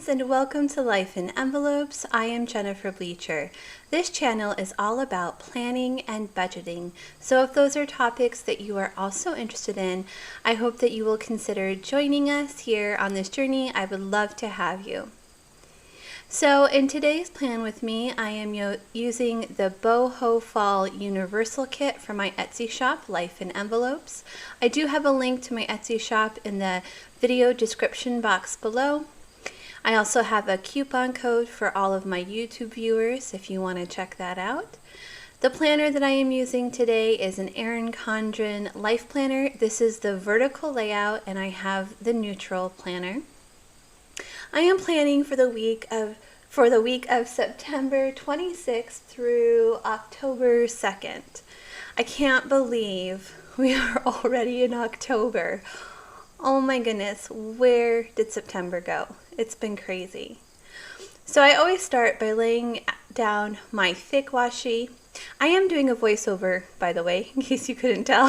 friends, and welcome to Life in Envelopes. I am Jennifer Bleecher. This channel is all about planning and budgeting, so if those are topics that you are also interested in, I hope that you will consider joining us here on this journey. I would love to have you. So in today's plan with me, I am using the Boho Fall Universal Kit from my Etsy shop, Life in Envelopes. I do have a link to my Etsy shop in the video description box below. I also have a coupon code for all of my YouTube viewers if you want to check that out. The planner that I am using today is an Erin Condren Life Planner. This is the vertical layout, and I have the neutral planner. I am planning for the week of September 26th through October 2nd. I can't believe we are already in October. Oh my goodness, where did September go? It's been crazy. So I always start by laying down my thick washi. I am doing a voiceover, by the way, in case you couldn't tell.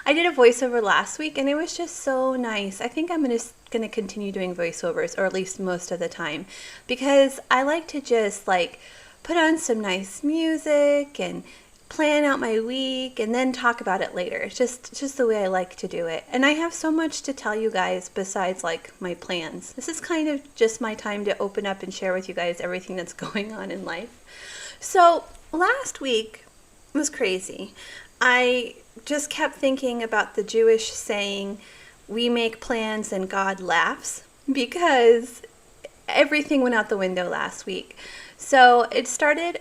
I did a voiceover last week and it was just so nice. I think I'm going to continue doing voiceovers, or at least most of the time, because I like to just put on some nice music and plan out my week and then talk about it later. It's just the way I like to do it. And I have so much to tell you guys besides my plans. This is kind of just my time to open up and share with you guys everything that's going on in life. So last week was crazy. I just kept thinking about the Jewish saying, we make plans and God laughs, because everything went out the window last week. So it started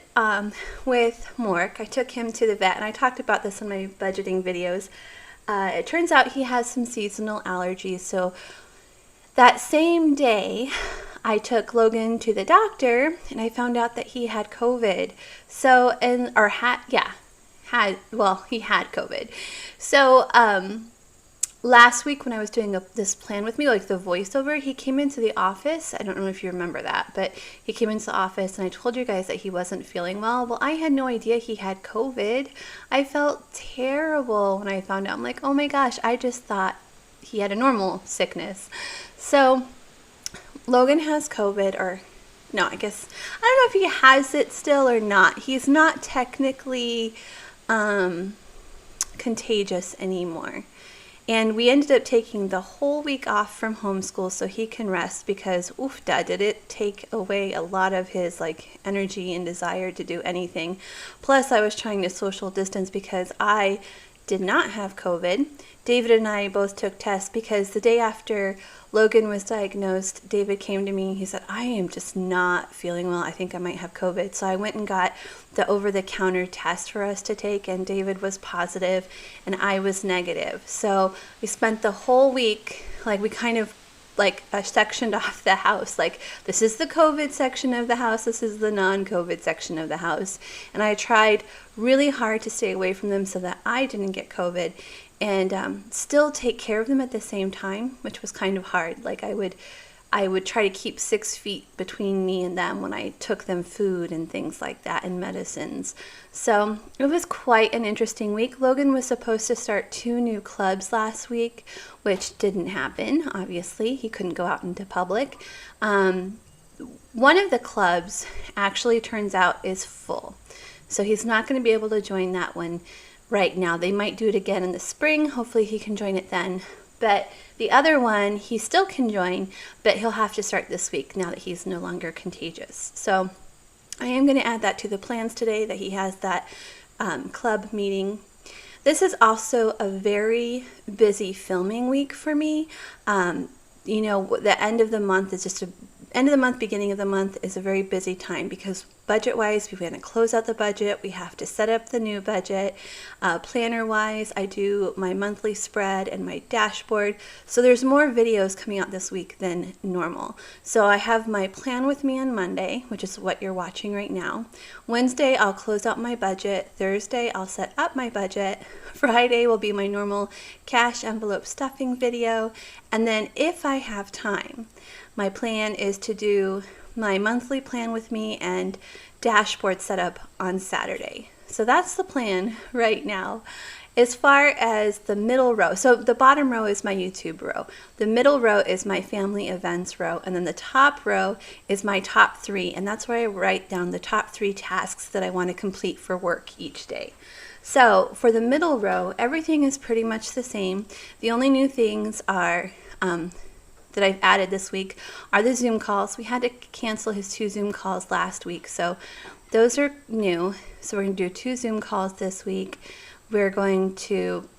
with Mork. I took him to the vet, and I talked about this in my budgeting videos. It turns out he has some seasonal allergies. So that same day, I took Logan to the doctor, and I found out that he had COVID. He had COVID. So last week when I was doing this plan with me, the voiceover, he came into the office. I don't know if you remember that, but he came into the office and I told you guys that he wasn't feeling well. Well, I had no idea he had COVID. I felt terrible when I found out. I'm like, oh my gosh, I just thought he had a normal sickness. So Logan has COVID, or no, I don't know if he has it still or not. He's not technically contagious anymore. And we ended up taking the whole week off from homeschool so he can rest, because did it take away a lot of his energy and desire to do anything. Plus I was trying to social distance because I did not have COVID. David and I both took tests, because the day after Logan was diagnosed, David came to me and he said, I am just not feeling well. I think I might have COVID. So I went and got the over-the-counter test for us to take, and David was positive and I was negative. So we spent the whole week, we kind of sectioned off the house. This is the COVID section of the house, this is the non-COVID section of the house. And I tried really hard to stay away from them so that I didn't get COVID, and still take care of them at the same time, which was kind of hard. I would try to keep 6 feet between me and them when I took them food and things like that, and medicines. So it was quite an interesting week. Logan was supposed to start 2 new clubs last week, which didn't happen. Obviously, he couldn't go out into public. One of the clubs actually turns out is full, so he's not going to be able to join that one right now. They might do it again in the spring. Hopefully he can join it then. But the other one, he still can join, but he'll have to start this week now that he's no longer contagious. So I am going to add that to the plans today, that he has that club meeting. This is also a very busy filming week for me. The end of the month is beginning of the month is a very busy time, because budget-wise, we want to close out the budget. We have to set up the new budget. Planner-wise, I do my monthly spread and my dashboard. So there's more videos coming out this week than normal. So I have my plan with me on Monday, which is what you're watching right now. Wednesday, I'll close out my budget. Thursday, I'll set up my budget. Friday will be my normal cash envelope stuffing video. And then if I have time, my plan is to do my monthly plan with me and dashboard setup on Saturday. So that's the plan right now. As far as the middle row, so the bottom row is my YouTube row, the middle row is my family events row, and then the top row is my top 3, and that's where I write down the top 3 tasks that I want to complete for work each day. So for the middle row, everything is pretty much the same. The only new things are that I've added this week are the Zoom calls. We had to cancel his 2 Zoom calls last week, so those are new. So we're going to do 2 Zoom calls this week. We're going to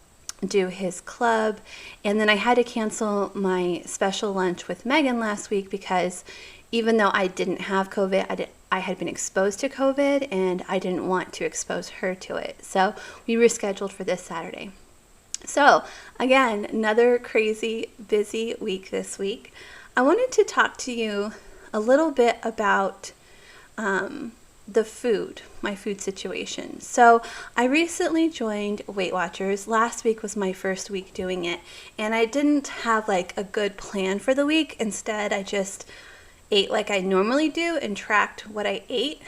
do his club, and then I had to cancel my special lunch with Megan last week because even though I didn't have COVID, I had been exposed to COVID and I didn't want to expose her to it. So we rescheduled for this Saturday. So again, another crazy busy week this week. I wanted to talk to you a little bit about the food, my food situation. So I recently joined Weight Watchers. Last week was my first week doing it, and I didn't have like a good plan for the week. Instead, I just ate like I normally do and tracked what I ate,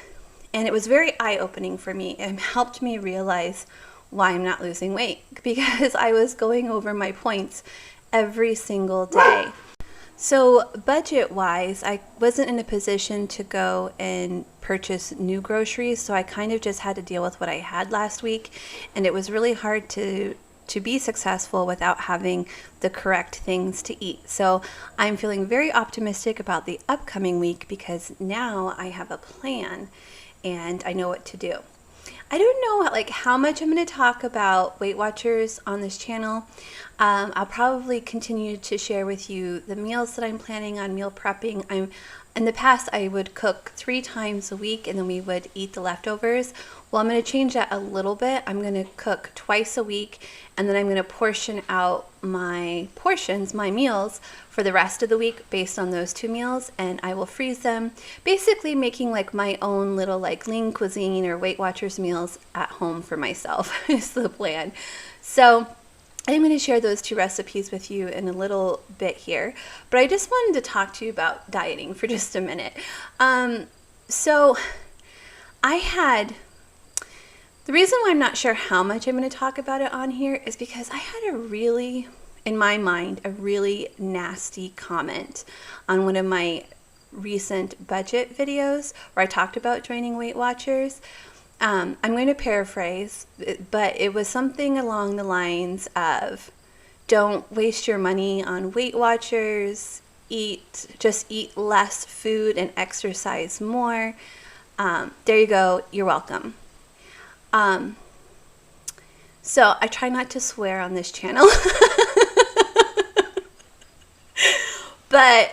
and it was very eye-opening for me and helped me realize why I'm not losing weight, because I was going over my points every single day. So budget-wise, I wasn't in a position to go and purchase new groceries, so I kind of just had to deal with what I had last week, and it was really hard to be successful without having the correct things to eat. So I'm feeling very optimistic about the upcoming week because now I have a plan and I know what to do. I don't know like how much I'm going to talk about Weight Watchers on this channel. I'll probably continue to share with you the meals that I'm planning on meal prepping. In the past, I would cook 3 times a week and then we would eat the leftovers. Well, I'm going to change that a little bit. I'm going to cook twice a week, and then I'm going to portion out my meals for the rest of the week based on those 2 meals, and I will freeze them, basically making like my own little like lean cuisine or Weight Watchers meals at home for myself is the plan. So I'm going to share those 2 recipes with you in a little bit here, but I just wanted to talk to you about dieting for just a minute. So the reason why I'm not sure how much I'm going to talk about it on here is because I had in my mind, a really nasty comment on one of my recent budget videos where I talked about joining Weight Watchers. I'm going to paraphrase, but it was something along the lines of, don't waste your money on Weight Watchers, just eat less food and exercise more. There you go, you're welcome. So I try not to swear on this channel, but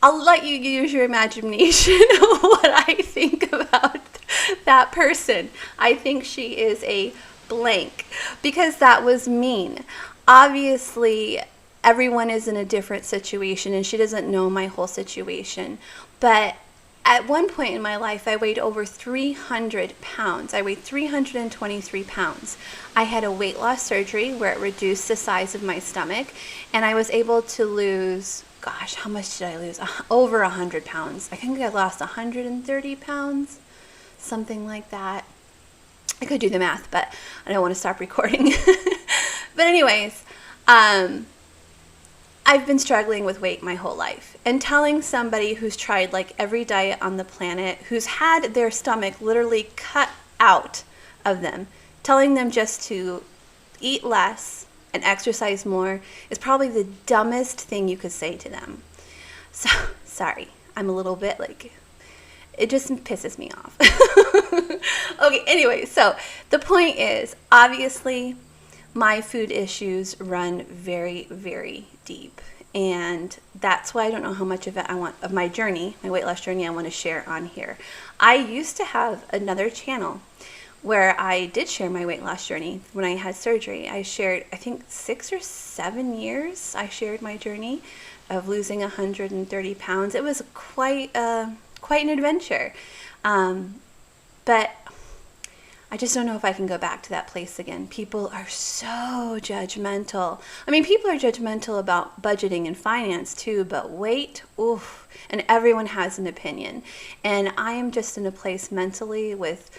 I'll let you use your imagination of what I think about that person. I think she is a blank because that was mean. Obviously, everyone is in a different situation and she doesn't know my whole situation, but at one point in my life, I weighed over 300 pounds. I weighed 323 pounds. I had a weight loss surgery where it reduced the size of my stomach, and I was able to lose, gosh, how much did I lose? Over 100 pounds. I think I lost 130 pounds, something like that. I could do the math, but I don't want to stop recording. But anyways, I've been struggling with weight my whole life, and telling somebody who's tried like every diet on the planet, who's had their stomach literally cut out of them, telling them just to eat less and exercise more is probably the dumbest thing you could say to them. So, sorry, I'm a little bit like, it just pisses me off. Okay, anyway, so the point is, obviously, my food issues run very, very deep. And that's why I don't know how much of it of my journey, my weight loss journey, I want to share on here. I used to have another channel where I did share my weight loss journey when I had surgery. I shared, I think 6 or 7 years, I shared my journey of losing 130 pounds. It was quite an adventure. But I just don't know if I can go back to that place again. People are so judgmental. I mean, people are judgmental about budgeting and finance too, but weight, oof, and everyone has an opinion. And I am just in a place mentally with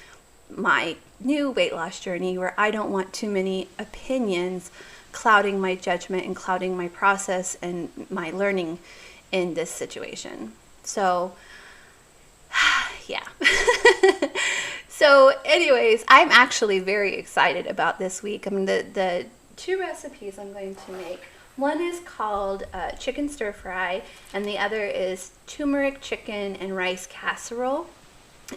my new weight loss journey where I don't want too many opinions clouding my judgment and clouding my process and my learning in this situation. So, yeah. So anyways, I'm actually very excited about this week. I mean, the two recipes I'm going to make, one is called chicken stir fry, and the other is turmeric chicken and rice casserole.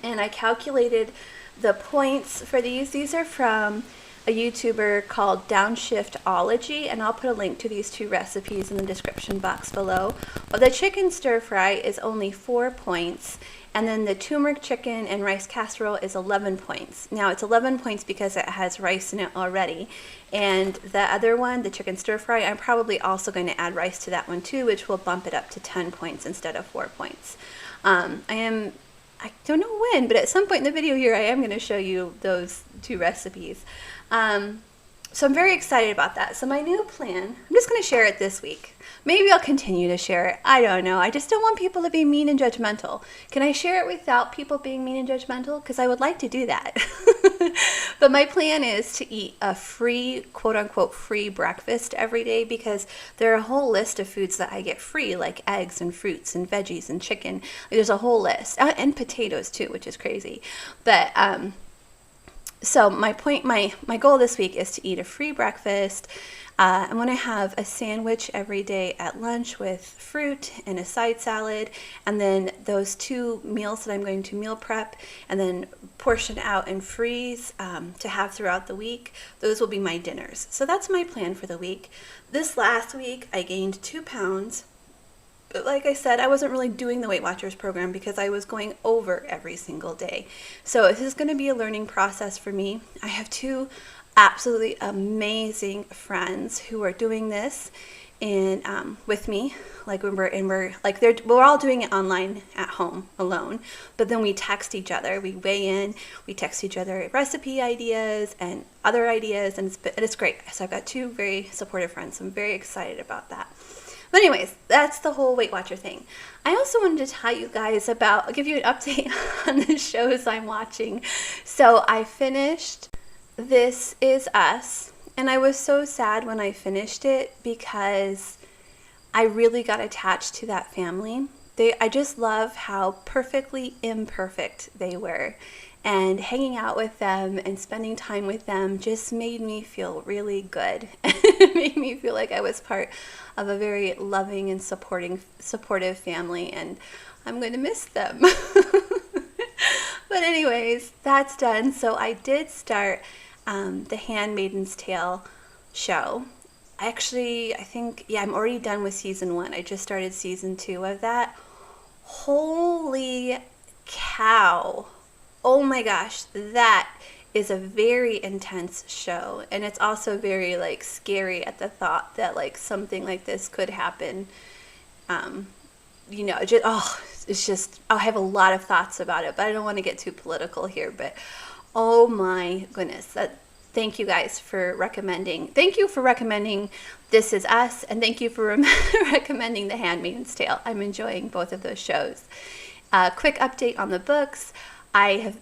And I calculated the points for these. These are from a YouTuber called Downshiftology, and I'll put a link to these two recipes in the description box below. Well, the chicken stir fry is only 4 points, and then the turmeric chicken and rice casserole is 11 points. Now it's 11 points because it has rice in it already, and the other one, the chicken stir fry, I'm probably also going to add rice to that one too, which will bump it up to 10 points instead of 4 points. I don't know when, but at some point in the video here, I am going to show you those two recipes. So I'm very excited about that. So my new plan, I'm just going to share it this week. Maybe I'll continue to share it. I don't know. I just don't want people to be mean and judgmental. Can I share it without people being mean and judgmental? Because I would like to do that. But my plan is to eat a free, quote unquote, free breakfast every day, because there are a whole list of foods that I get free, like eggs and fruits and veggies and chicken. There's a whole list. And potatoes too, which is crazy. But, so my goal this week is to eat a free breakfast. I'm going to have a sandwich every day at lunch with fruit and a side salad, and then those 2 meals that I'm going to meal prep and then portion out and freeze to have throughout the week. Those will be my dinners. So that's my plan for the week. This last week I gained 2 pounds. But like I said, I wasn't really doing the Weight Watchers program because I was going over every single day. So this is going to be a learning process for me. I have 2 absolutely amazing friends who are doing this and with me. Like we're all doing it online at home alone, but then we text each other. We weigh in, we text each other recipe ideas and other ideas, and it's great. So I've got 2 very supportive friends. So I'm very excited about that. But anyways, that's the whole Weight Watcher thing. I also wanted to tell you guys I'll give you an update on the shows I'm watching. So I finished This Is Us, and I was so sad when I finished it because I really got attached to that family. I just love how perfectly imperfect they were. And hanging out with them and spending time with them just made me feel really good. It made me feel like I was part of a very loving and supportive family, and I'm going to miss them. But anyways, that's done. So I did start the Handmaid's Tale show. I think, I'm already done with season 1. I just started season 2 of that. Holy cow. Oh my gosh, that is a very intense show, and it's also very scary at the thought that something like this could happen. It's just I have a lot of thoughts about it, but I don't want to get too political here. But oh my goodness, thank you guys for recommending. Thank you for recommending This Is Us, and thank you for recommending The Handmaid's Tale. I'm enjoying both of those shows. Quick update on the books.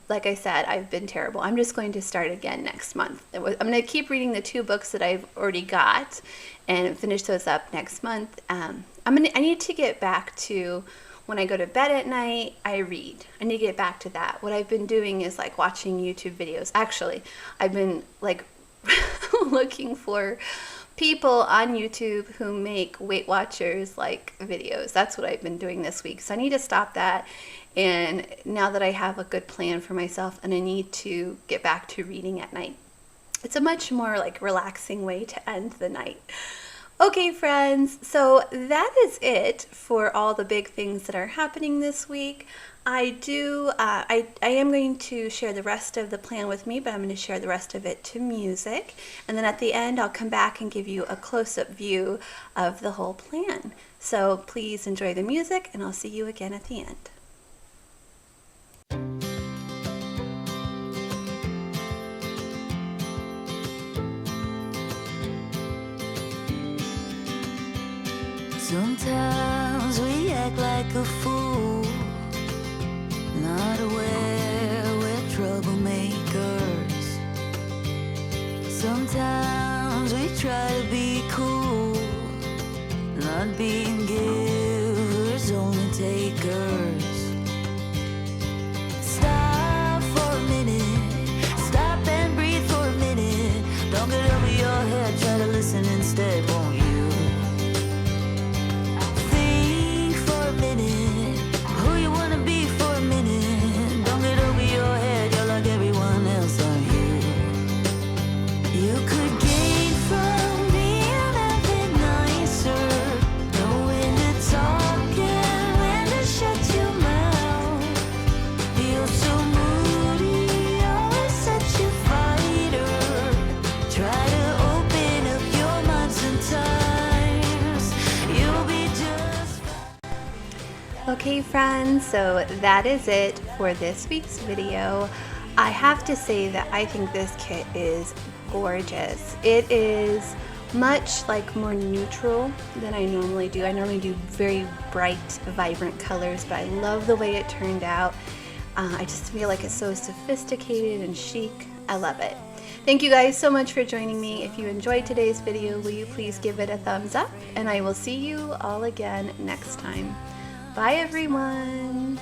Like I said, I've been terrible. I'm just going to start again next month. I'm going to keep reading the 2 books that I've already got and finish those up next month. I need to get back to when I go to bed at night, I read. I need to get back to that. What I've been doing is watching YouTube videos. Actually, I've been looking for people on YouTube who make Weight Watchers videos. That's what I've been doing this week. So I need to stop that. And now that I have a good plan for myself, and I need to get back to reading at night. It's a much more relaxing way to end the night. Okay, friends, so that is it for all the big things that are happening this week. I am going to share the rest of the plan with me, but I'm going to share the rest of it to music. And then at the end, I'll come back and give you a close-up view of the whole plan. So please enjoy the music, and I'll see you again at the end. Sometimes we act like a fool, not aware we're troublemakers. times we try to be cool, not being givers, only takers. Stop for a minute, stop and breathe for a minute. Don't get over your head, try to listen instead, won't you? Think for a minute, who you wanna be for a minute. Don't get over your head, you're like everyone else, aren't you? You could gain from being a bit nicer, know when to talk and when to shut your mouth. You're so moody, always such a fighter. Try to open up your mind sometimes, you'll be just fine. Okay friends, so that is it for this week's video. I have to say that I think this kit is gorgeous. It is much like more neutral than I normally do. I normally do very bright, vibrant colors, but I love the way it turned out. I just feel like it's so sophisticated and chic. I love it. Thank you guys so much for joining me. If you enjoyed today's video, will you please give it a thumbs up? And I will see you all again next time. Bye everyone.